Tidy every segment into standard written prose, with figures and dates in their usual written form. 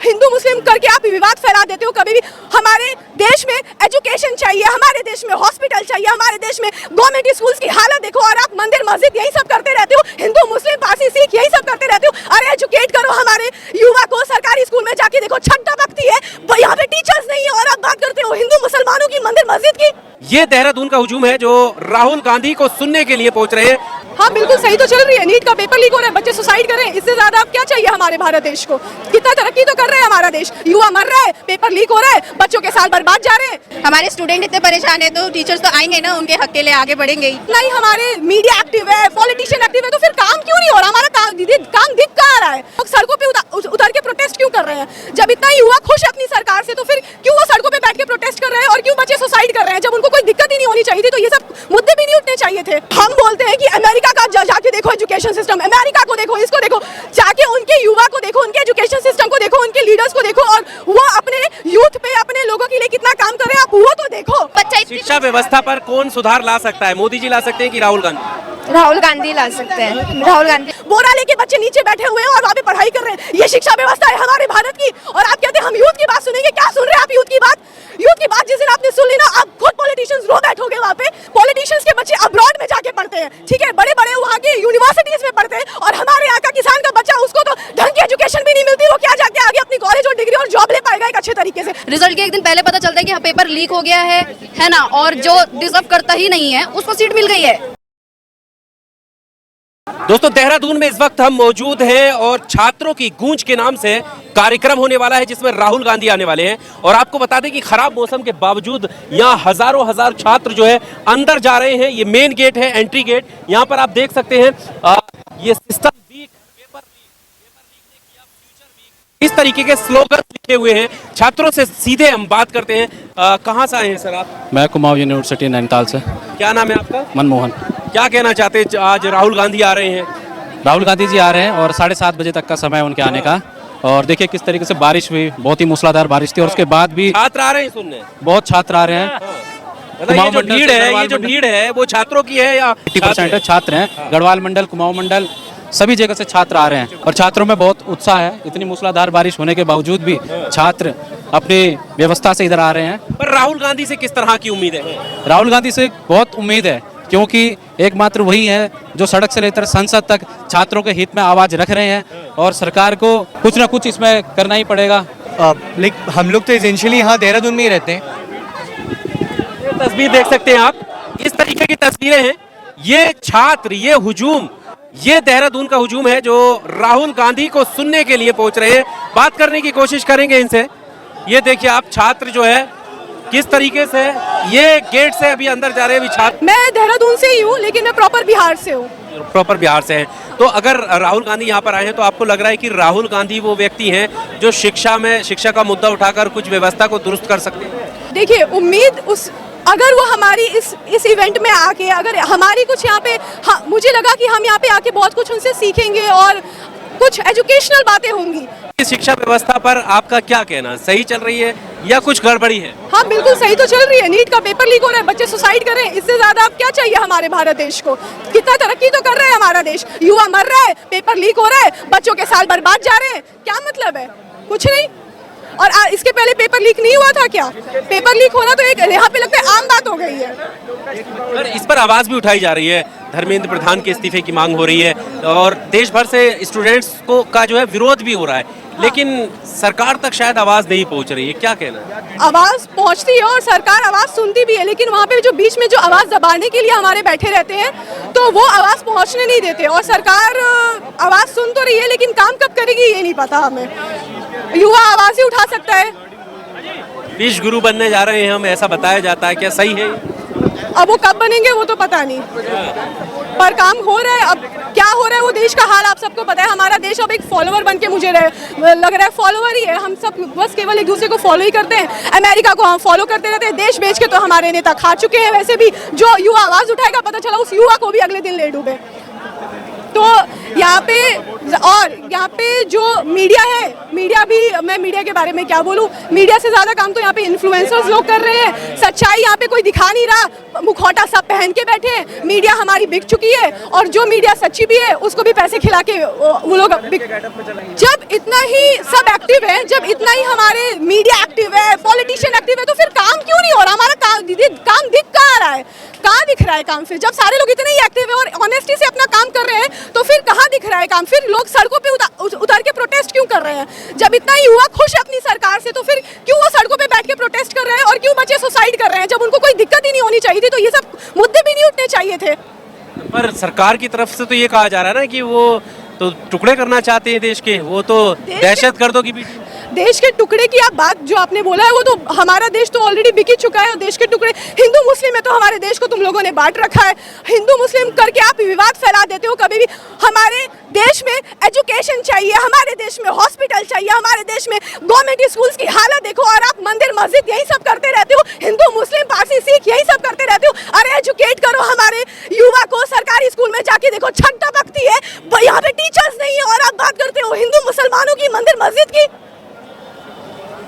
हिंदू मुस्लिम करके आप विवाद फैला देते हो कभी भी। हमारे देश में एजुकेशन चाहिए, हमारे देश में हॉस्पिटल चाहिए, हमारे देश में गवर्नमेंट स्कूल्स की हालत देखो, और आप मंदिर मस्जिद यही सब करते रहते हो, हिंदू मुस्लिम पारसी सिख यही सब करते रहते हो। अरे एजुकेट करो हमारे युवा को, सरकारी स्कूल में जाके देखो छट्टा बकती है, यहाँ पे टीचर्स नहीं है, और आप बात करते हो हिंदू मुसलमानों की मंदिर मस्जिद की। ये देहरादून का हुजूम है जो राहुल गांधी को सुनने के लिए पहुंच रहे हैं। हाँ बिल्कुल सही तो चल रही है, नीट का पेपर लीक हो रहा है, बच्चे सुसाइड कर रहे हैं, इससे ज्यादा अब क्या चाहिए हमारे भारत देश को। कितना तरक्की तो कर रहे हैं हमारा देश, युवा मर रहा है, पेपर लीक हो रहा है, बच्चों के साल बर्बाद जा रहे हैं। हमारे स्टूडेंट इतने परेशान है तो टीचर्स तो आएंगे ना, उनके हक के लिए आगे बढ़ेंगे ही। नहीं हमारे मीडिया एक्टिव है, पॉलिटिशियन एक्टिव है, तो फिर काम क्यों नहीं हो रहा? हमारा काम दिख कहाँ रहा है? लोग सड़कों पे उतर के प्रोटेस्ट क्यों कर रहे हैं? जब इतना युवा खुश है अपनी सरकार से, तो फिर क्यों वो सड़कों पे बैठ के प्रोटेस्ट कर रहे हैं, और क्यों बच्चे सुसाइड कर रहे हैं? जब उनको कोई दिक्कत ही नहीं होनी चाहिए थी, तो ये सब मुद्दे भी नहीं उठने चाहिए थे। हम बोलते हैं कि अमेरिका का जाके देखो एजुकेशन सिस्टम, अमेरिका को देखो, इसको देखो, जाके उनके युवा को देखो, उनके एजुकेशन सिस्टम को देखो, उनके लीडर्स को देखो, और वो अपने यूथ पे, अपने लोगों के लिए कितना काम कर रहे हैं, आप वो तो देखो। शिक्षा व्यवस्था पर कौन सुधार ला सकता है? मोदी जी ला सकते हैं कि राहुल गांधी? राहुल गांधी ला सकते हैं, राहुल गांधी। बोरा लेके बच्चे नीचे बैठे हुए हैं और वहाँ पे पढ़ाई कर रहे हैं, ये शिक्षा व्यवस्था है हमारे भारत की, और आप कहते हैं हम यूथ की बात सुनेंगे? क्या सुन रहे हैं आप यूथ की बात? यूथ की बात जिस दिन आपने सुन ली ना, आप खुद पॉलिटिशियंस रो बैठोगे वहाँ पे। पॉलिटिशियंस के बच्चे अब्रॉड में जाके पढ़ते हैं, ठीक है, बड़े बड़े वहाँ के यूनिवर्सिटीज में पढ़ते हैं, और हमारे यहाँ का किसान का बच्चा, उसको तो ढंग की एजुकेशन भी नहीं मिलती, वो क्या जाके आगे अपनी कॉलेज और डिग्री और जॉब ले पाएगा एक अच्छे तरीके से? रिजल्ट के एक दिन पहले पता चलता है कि हाँ पेपर लीक हो गया है ना, और जो डिजर्व करता ही नहीं है उसको सीट मिल गई है। दोस्तों देहरादून में इस वक्त हम मौजूद हैं और छात्रों की गूंज के नाम से कार्यक्रम होने वाला है जिसमें राहुल गांधी आने वाले हैं। और आपको बता दें कि खराब मौसम के बावजूद यहाँ हजार छात्र जो है अंदर जा रहे हैं। ये मेन गेट है, एंट्री गेट। यहाँ पर आप देख सकते हैं ये system weak, paper leak, future weak, इस तरीके के स्लोगन लिखे हुए हैं। छात्रों से सीधे हम बात करते हैं। कहाँ से आए हैं सर आप? मैं कुमाऊं यूनिवर्सिटी नैनीताल से। क्या नाम है आपका? मनमोहन। क्या कहना चाहते हैं, आज राहुल गांधी आ रहे हैं? राहुल गांधी जी आ रहे हैं और 7:30 बजे तक का समय है उनके आने का। और देखिए किस तरीके से बारिश हुई, बहुत ही मूसलाधार बारिश थी, और उसके बाद भी छात्र आ रहे हैं सुनने? बहुत छात्र आ रहे हैं। मतलब ये जो भीड़ है वो छात्रों की है या 80% छात्र हैं। गढ़वाल मंडल, कुमाऊं मंडल, सभी जगह से छात्र आ रहे हैं और छात्रों में बहुत उत्साह है। इतनी मूसलाधार बारिश होने के बावजूद भी छात्र अपनी व्यवस्था से इधर आ रहे हैं। पर राहुल गांधी से किस तरह की उम्मीद है? राहुल गांधी से बहुत उम्मीद है, क्योंकि एकमात्र वही है जो सड़क से लेकर संसद तक छात्रों के हित में आवाज रख रहे हैं, और सरकार को कुछ ना कुछ इसमें करना ही पड़ेगा। हम लोग तो एसेंशियली यहाँ देहरादून में ही रहते हैं। ये तस्वीर देख सकते हैं आप, इस तरीके की तस्वीरें हैं। ये छात्र, ये हुजूम, ये देहरादून का हुजूम है जो राहुल गांधी को सुनने के लिए पहुंच रहे हैं। बात करने की कोशिश करेंगे इनसे। ये देखिए आप, छात्र जो है किस तरीके से ये गेट से अभी अंदर जा रहे हैं। अभी छात्र, मैं देहरादून से ही हूँ, लेकिन मैं प्रॉपर बिहार से हूँ। प्रॉपर बिहार से हैं। तो अगर राहुल गांधी यहाँ पर आए हैं तो आपको लग रहा है कि राहुल गांधी वो व्यक्ति हैं जो शिक्षा का मुद्दा उठाकर कुछ व्यवस्था को दुरुस्त कर सकते हैं? देखिए उम्मीद अगर वो हमारी इस इवेंट में आके, अगर हमारी कुछ यहाँ पे, हाँ, मुझे लगा कि हम यहाँ पे आके बहुत कुछ उनसे सीखेंगे और कुछ एजुकेशनल बातें होंगी। शिक्षा व्यवस्था पर आपका क्या कहना? सही चल रही है या कुछ गड़बड़ी है? हाँ बिल्कुल सही तो चल रही है, नीट का पेपर लीक हो रहा है, बच्चे सुसाइड कर रहे हैं, इससे ज्यादा अब क्या चाहिए हमारे भारत देश को। कितना तरक्की तो कर रहा है हमारा देश, युवा मर रहा है, पेपर लीक हो रहा है, बच्चों के साल बर्बाद जा रहे हैं, क्या मतलब है? कुछ नहीं। और इसके पहले पेपर लीक नहीं हुआ था क्या? पेपर लीक होना तो एक यहाँ पे लगता है आम बात हो गई है। और इस पर आवाज भी उठाई जा रही है, धर्मेंद्र प्रधान के इस्तीफे की मांग हो रही है, और देश भर से स्टूडेंट्स को का जो है विरोध भी हो रहा है, लेकिन सरकार तक शायद आवाज नहीं पहुंच रही है। क्या कहना? आवाज पहुंचती है और सरकार आवाज सुनती भी है, लेकिन वहाँ पे जो बीच में जो आवाज दबाने के लिए हमारे बैठे रहते हैं, तो वो आवाज पहुंचने नहीं देते। और सरकार आवाज सुन तो रही है, लेकिन काम कब करेगी ये नहीं पता हमें। युवा आवाज ही उठा सकता है। विश्व गुरु बनने जा रहे हैं हम, ऐसा बताया जाता है, क्या सही है? अब वो कब बनेंगे वो तो पता नहीं, पर काम हो रहा है। अब क्या हो रहा है वो देश का हाल आप सबको पता है। हमारा देश अब एक फॉलोवर बन के मुझे लग रहा है, फॉलोवर ही है हम सब, बस केवल एक दूसरे को फॉलो ही करते हैं। अमेरिका को हम फॉलो करते रहते हैं, देश बेच के तो हमारे नेता खा चुके हैं। वैसे भी जो युवा आवाज उठाएगा, पता चला उस युवा को भी अगले दिन ले डूबे। तो यहाँ पे जो मीडिया है, मीडिया भी, मैं मीडिया के बारे में क्या बोलूँ, मीडिया से ज़्यादा काम तो यहाँ पे इन्फ्लुएंसर्स लोग कर रहे हैं। सच्चाई यहाँ पे कोई दिखा नहीं रहा, मुखौटा सब पहन के बैठे हैं। मीडिया हमारी बिक चुकी है और जो मीडिया सच्ची भी है उसको भी पैसे खिला के वो लोग जब इतना ही सब एक्टिव है, जब इतना ही हमारे मीडिया एक्टिव है, पॉलिटिशियन एक्टिव है, तो फिर काम क्यों नहीं हो रहा? हमारा काम दिख कहाँ रहा है? कहाँ दिख रहा है काम? फिर जब सारे लोग इतने ही एक्टिव है और ऑनेस्टी से अपना काम कर रहे हैं तो फिर कहाँ दिख रहा है काम? फिर लोग सड़कों पे उतर के प्रोटेस्ट क्यों कर रहे हैं? जब इतना ही युवा खुश है अपनी सरकार से तो फिर क्यों वो सड़कों पे बैठ के प्रोटेस्ट कर रहे हैं? और क्यों बच्चे सुसाइड कर रहे हैं? जब उनको कोई दिक्कत ही नहीं होनी चाहिए थी तो ये सब मुद्दे भी नहीं उठने चाहिए थे। पर सरकार की तरफ से तो ये कहा जा रहा है ना कि वो तो टुकड़े करना चाहते हैं देश के, वो तो दहशत गर्दों की बीच देश के टुकड़े की आप बात जो आपने बोला है वो तो हमारा देश तो ऑलरेडी बिक ही चुका है। और देश के टुकड़े हिंदू मुस्लिम में तो हमारे देश को तुम लोगों ने बांट रखा है। हिंदू मुस्लिम करके आप विवाद फैला देते हो। कभी भी हमारे देश में एजुकेशन चाहिए, हमारे देश में हॉस्पिटल चाहिए, हमारे देश में गवर्नमेंट स्कूल्स की हालत देखो और आप मंदिर मस्जिद यही सब करते रहते हो। हिंदू मुस्लिम पारसी सिख यही सब करते रहते हो। अरे एजुकेट करो हमारे युवा को, सरकारी स्कूल में जाके देखो छठ टपकती है, यहाँ पे टीचर्स नहीं है और आप बात करते हो हिंदू मुसलमानों की, मंदिर मस्जिद की।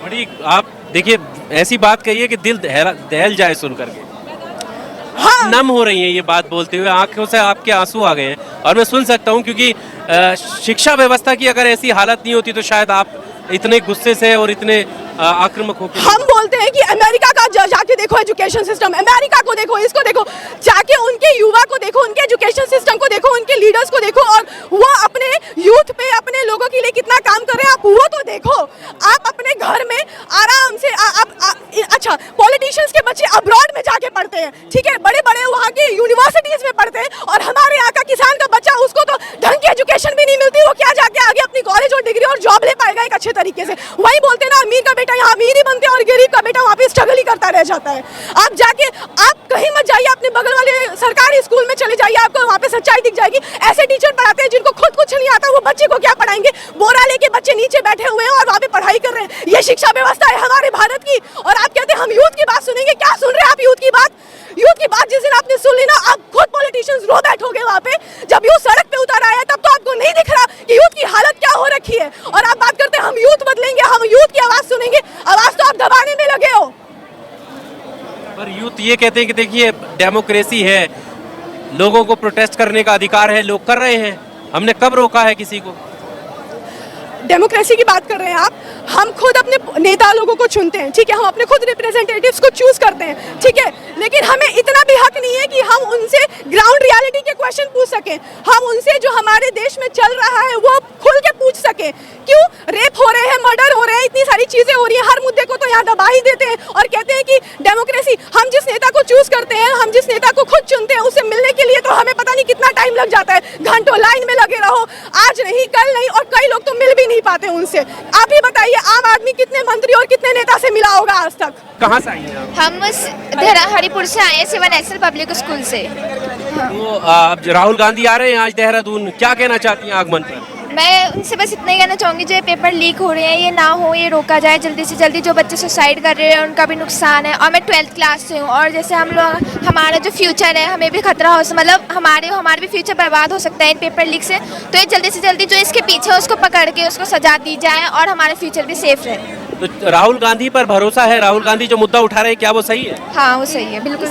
बड़ी आप देखिए ऐसी बात कहिए कि दिल दहल जाए सुन करके। हाँ। नम हो रही हैं ये बात बोलते हुए, आंखों से आपके आंसू आ गए हैं और मैं सुन सकता हूं क्योंकि शिक्षा व्यवस्था की अगर ऐसी हालत नहीं होती तो शायद आप इतने गुस्से से और इतने आक्रामक होकर। हम बोलते हैं कि अमेरिका का जाके देखो एजुकेशन सिस्टम, अमेरिका को देखो, इसको देखो, जाके उनके युवा को देखो, उनके एजुकेशन सिस्टम को देखो, उनके लीडर्स को देखो और वो अपने यूथ पे, अपने लोगों के लिए कितना काम कर रहे हैं आप वो तो देखो। आप अपने घर में आराम से अच्छा पॉलिटिशियंस के बच्चे अब्रॉड में जाके पढ़ते हैं, ठीक है, बड़े बड़े वहाँ की यूनिवर्सिटीज में पढ़ते हैं और हमारे यहाँ का किसान का बच्चा उसको तो ढंग की एजुकेशन भी नहीं मिलती, वो क्या जाके आगे अपनी कॉलेज और डिग्री और जॉब ले पाएगा एक अच्छे तरीके से? वही बोलते ना अमीर का बेटा यहाँ अमीर ही बनते हैं और गरीब का बेटा वहाँ पे स्ट्रगल ही करता रह जाता है। आप जाके आप कहीं मत जाइए, अपने बगल वाले सरकारी स्कूल में चले जाइए, आपको वहाँ पे सच्चाई दिख जाएगी। ऐसे टीचर पढ़ाते हैं जिनको खुद कुछ नहीं आता, वो बच्चे को क्या पढ़ाएंगे? बोरा लेके बच्चे नीचे बैठे हुए हैं और वहाँ पे पढ़ाई कर रहे हैं। ये शिक्षा व्यवस्था है हमारे भारत की और आप कहते हैं हम यूथ की बात सुनेंगे। क्या सुन रहे हैं आप यूथ की बात? यूथ की बात जिस दिन आपने सुन ली ना, आप खुद पॉलिटिशियंस रो बैठोगे वहाँ पे। जब यूथ सड़क पे उतर आया तब तो आपको नहीं दिख रहा कि यूथ की हालत क्या हो रखी है और आप बात करते हैं हम यूथ बदलेंगे, हम यूथ की आवाज सुनेंगे। आवाज तो आप दबाने में लगे हो। पर यूथ ये कहते हैं कि देखिए डेमोक्रेसी है, लोगों को प्रोटेस्ट करने का अधिकार है, लोग कर रहे हैं, हमने कब रोका है किसी को? डेमोक्रेसी की बात कर रहे हैं आप। हम खुद अपने नेता लोगों को चुनते हैं, ठीक है, हम अपने खुद रिप्रेजेंटेटिव्स को चूज करते हैं, ठीक है, लेकिन हमें इतना भी हक नहीं है कि हम उनसे ग्राउंड रियलिटी के क्वेश्चन पूछ सकें। हम उनसे जो हमारे देश में चल रहा है वो खुल के पूछ सकें। क्यों रेप हो रहे हैं, मर्डर हो रहे हैं, इतनी सारी चीजें हो रही हैं, हर मुद्दे को तो यहाँ दबा ही देते हैं और कहते हैं कि डेमोक्रेसी। हम जिस नेता को चूज करते हैं, हम जिस नेता को खुद चुनते हैं, उससे मिलने के लिए तो हमें पता नहीं कितना टाइम लग जाता है, घंटों लाइन में लगे रहो, आज नहीं कल नहीं, और कई लोग तो मिल भी नहीं पाते उनसे। आप ही बताइए आम आदमी कितने मंत्री और कितने नेता से मिला होगा आज तक? कहाँ से आई हैं आप? हम हरिपुर से आए हैं, सिविल नेशनल पब्लिक स्कूल से। तो अब राहुल गांधी आ रहे हैं आज देहरादून, क्या कहना चाहती हैं आगमन पर? मैं उनसे बस इतना ही कहना चाहूँगी जो ये पेपर लीक हो रहे हैं ये ना हो, ये रोका जाए जल्दी से जल्दी। जो बच्चे सुसाइड कर रहे हैं उनका भी नुकसान है और मैं 12th क्लास से हूँ और जैसे हम लोग हमारा जो फ्यूचर है हमें भी खतरा हो, मतलब हमारे भी फ्यूचर बर्बाद हो सकता है इन पेपर लीक से। तो ये जल्दी से जल्दी जो इसके पीछे है उसको पकड़ के उसको सजा दी जाए और हमारा फ्यूचर भी सेफ रहे। तो राहुल गांधी पर भरोसा है? राहुल गांधी जो मुद्दा उठा रहे हैं क्या वो सही है? हाँ वो सही है, बिल्कुल।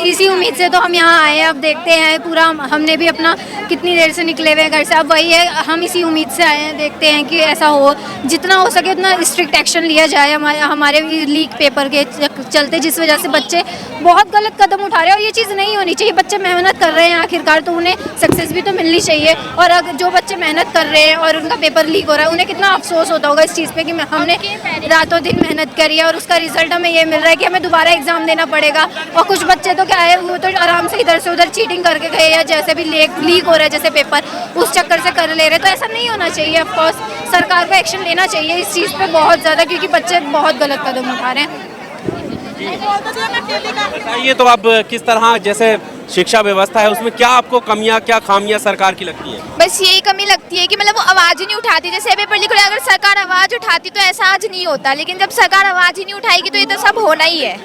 इसी उम्मीद से तो हम यहाँ आए हैं। अब देखते हैं पूरा, हमने भी अपना कितनी देर से निकले हुए हैं घर से, अब वही है, हम इसी उम्मीद से आए हैं। देखते हैं कि ऐसा हो, जितना हो सके उतना स्ट्रिक्ट एक्शन लिया जाए हमारे लीक पेपर के चलते, जिस वजह से बच्चे बहुत गलत कदम उठा रहे हैं और ये चीज़ नहीं होनी चाहिए। बच्चे मेहनत कर रहे हैं आखिरकार तो उन्हें सक्सेस भी तो मिलनी चाहिए। और अगर जो बच्चे मेहनत कर रहे हैं और उनका पेपर लीक हो रहा है उन्हें कितना अफसोस होता होगा इस चीज़ पे कि हमने रातों दिन मेहनत करी है और उसका रिजल्ट हमें ये मिल रहा है कि हमें दोबारा एग्जाम देना पड़ेगा। और कुछ बच्चे तो क्या है, वो तो आराम से इधर से उधर चीटिंग करके गए या जैसे भी लीक हो रहा है जैसे पेपर, उस चक्कर से कर ले रहे। तो ऐसा नहीं होना चाहिए। ऑफकोर्स सरकार को एक्शन लेना चाहिए इस चीज़ पे बहुत ज़्यादा, क्योंकि बच्चे बहुत गलत कदम उठा रहे हैं। बताइए तो अब किस तरह, जैसे शिक्षा व्यवस्था है उसमें क्या आपको कमियां, क्या खामियां सरकार की लगती है? बस यही कमी लगती है कि मतलब वो आवाज़ ही नहीं उठाती। जैसे पेपर लीक हो रहा है, अगर सरकार आवाज़ उठाती तो ऐसा आज नहीं होता, लेकिन जब सरकार आवाज़ ही नहीं उठाएगी तो ये तो सब होना ही है।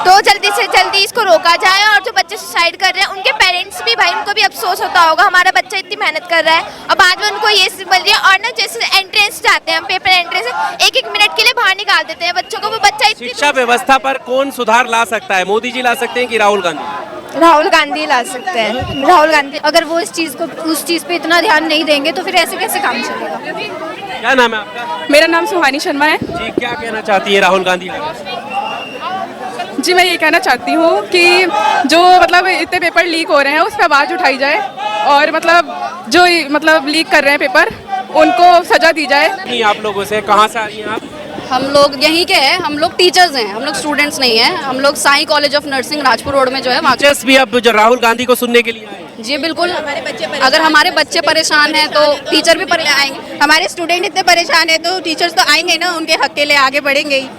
तो जल्दी से जल्दी इसको रोका जाए। और जो बच्चे सुसाइड कर रहे हैं उनके पेरेंट्स भी, भाई उनको भी अफसोस होता होगा, हमारा बच्चा इतनी मेहनत कर रहा है और बाद में उनको ये मिल रही है। और ना जैसे एंट्रेंस जाते हैं हम, पेपर एंट्रेंस, एक मिनट के लिए बाहर निकाल देते हैं बच्चों को। वो बच्चा शिक्षा व्यवस्था पर कौन सुधार ला सकता है? मोदी जी ला सकते हैं कि राहुल गांधी? राहुल गांधी ला सकते हैं, राहुल गांधी। अगर वो उस चीज़ पे इतना ध्यान नहीं देंगे तो फिर ऐसे कैसे काम चलेगा। क्या नाम है आपका? मेरा नाम सुहानी शर्मा है जी, क्या कहना चाहती है राहुल गांधी? जी। मैं ये कहना चाहती हूँ कि जो मतलब इतने पेपर लीक हो रहे हैं उस पर आवाज़ उठाई जाए और मतलब जो मतलब लीक कर रहे हैं पेपर उनको सजा दी जाए। नहीं, आप लोगों से कहाँ से आ रही हैं आप? हम लोग यहीं के हैं, हम लोग टीचर्स हैं, हम लोग स्टूडेंट्स नहीं हैं। हम लोग Sai college of nursing Rajpur road में जो है वहाँ। टीचर्स भी अब जो राहुल गांधी को सुनने के लिए आए हैं। जी बिल्कुल, अगर हमारे बच्चे परेशान हैं तो टीचर भी परेशान आएंगे। हमारे स्टूडेंट इतने परेशान है तो टीचर्स तो आएंगे ना, उनके हक के लिए आगे बढ़ेंगे ही।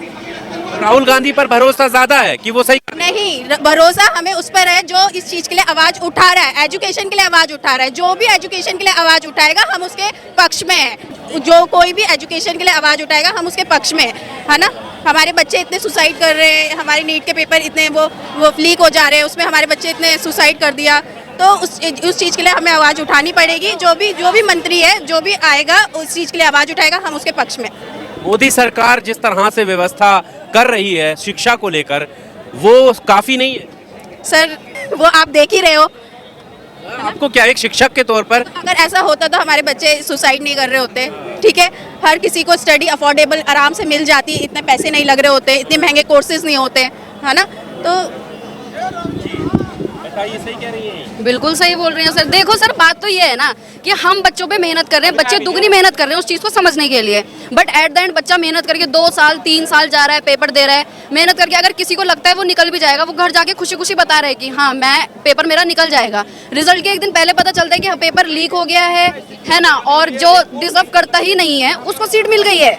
राहुल गांधी पर भरोसा ज्यादा है कि वो सही नहीं, भरोसा हमें उस पर है जो इस चीज के लिए आवाज उठा रहा है, एजुकेशन के लिए आवाज उठा रहा है। जो भी एजुकेशन के लिए आवाज उठाएगा हम उसके पक्ष में है। जो कोई भी एजुकेशन के लिए आवाज उठाएगा हम उसके पक्ष में है ना। हमारे बच्चे इतने सुसाइड कर रहे हैं, हमारे नीट के पेपर इतने वो लीक हो जा रहे हैं, उसमें हमारे बच्चे इतने सुसाइड कर दिया। तो उस चीज़ के लिए हमें आवाज़ उठानी पड़ेगी। जो भी मंत्री है, जो भी आएगा उस चीज़ के लिए आवाज़ उठाएगा, हम उसके पक्ष में। मोदी सरकार जिस तरह से व्यवस्था कर रही है शिक्षा को लेकर, वो काफी नहीं है सर, वो आप देख ही रहे हो। आपको क्या, एक शिक्षक के तौर पर अगर ऐसा होता तो हमारे बच्चे सुसाइड नहीं कर रहे होते। ठीक है, हर किसी को स्टडी अफोर्डेबल आराम से मिल जाती, इतने पैसे नहीं लग रहे होते, इतने महंगे कोर्सेज नहीं होते, है ना। तो ये सही कह रही है। बिल्कुल सही बोल रहे हैं सर। देखो सर, बात तो ये है ना कि हम बच्चों पे मेहनत कर रहे हैं, बच्चे दुगनी मेहनत कर रहे हैं उस चीज़ को समझने के लिए। बट एट द एंड बच्चा मेहनत करके 2 साल 3 साल जा रहा है, पेपर दे रहा है, मेहनत करके अगर किसी को लगता है वो निकल भी जाएगा, वो घर जाके खुशी खुशी बता रहे हैं कि हाँ मैं पेपर मेरा निकल जाएगा। रिजल्ट के एक दिन पहले पता चलता है कि हाँ पेपर लीक हो गया है ना, और जो डिजर्व करता ही नहीं है उसको सीट मिल गई है।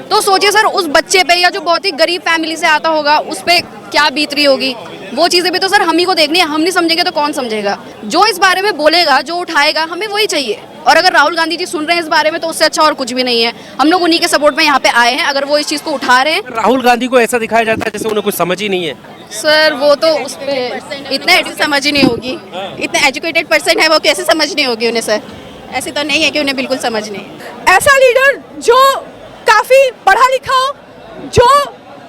तो सोचिए सर, उस बच्चे पे या जो बहुत ही गरीब फैमिली से आता होगा उस पर क्या बीत रही होगी। वो चीज़ें भी तो सर हम ही को देखनी है, हम नहीं समझेंगे तो कौन समझेगा। जो इस बारे में बोलेगा, जो उठाएगा, हमें वही चाहिए। और अगर राहुल गांधी जी सुन रहे हैं इस बारे में तो उससे अच्छा और कुछ भी नहीं है। हम लोग उन्हीं के सपोर्ट में यहाँ पे आए हैं। अगर वो इस चीज़ को उठा रहे हैं, राहुल गांधी को ऐसा दिखाया जाता है जैसे उन्हें कुछ समझ ही नहीं है। सर वो तो उस पर इतने समझ ही नहीं होगी, इतने एजुकेटेड पर्सन है वो, कैसे समझ नहीं होगी उन्हें सर। ऐसे तो नहीं है कि उन्हें बिल्कुल समझ नहीं। ऐसा लीडर जो काफी पढ़ा लिखा हो, जो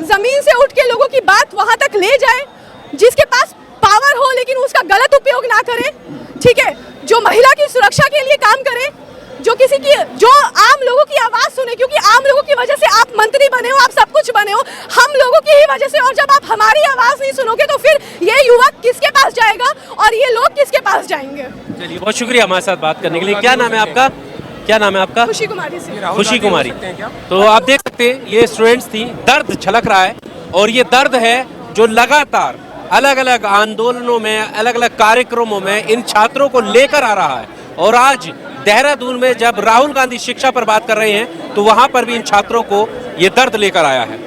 जमीन से उठ के लोगों की बात वहां तक ले जाए, जिसके पास पावर हो लेकिन उसका गलत उपयोग ना करे। ठीक है, जो महिला की सुरक्षा के लिए काम करे, जो आम लोगों की आवाज सुने, क्योंकि आम लोगों की वजह से आप मंत्री बने हो, आप सब कुछ बने हो, हम लोगों की ही वजह से। और जब आप हमारी आवाज नहीं सुनोगे तो फिर ये युवक किसके पास जाएगा और ये लोग किसके पास जाएंगे। चलिए, बहुत शुक्रिया हमारे साथ बात करने के लिए। क्या नाम है आपका? क्या नाम है आपका? खुशी कुमारी से। खुशी कुमारी। तो आप देख सकते हैं ये स्टूडेंट्स थी, दर्द झलक रहा है और ये दर्द है जो लगातार अलग अलग आंदोलनों में, अलग अलग कार्यक्रमों में इन छात्रों को लेकर आ रहा है। और आज देहरादून में जब राहुल गांधी शिक्षा पर बात कर रहे हैं तो वहां पर भी इन छात्रों को ये दर्द लेकर आया है।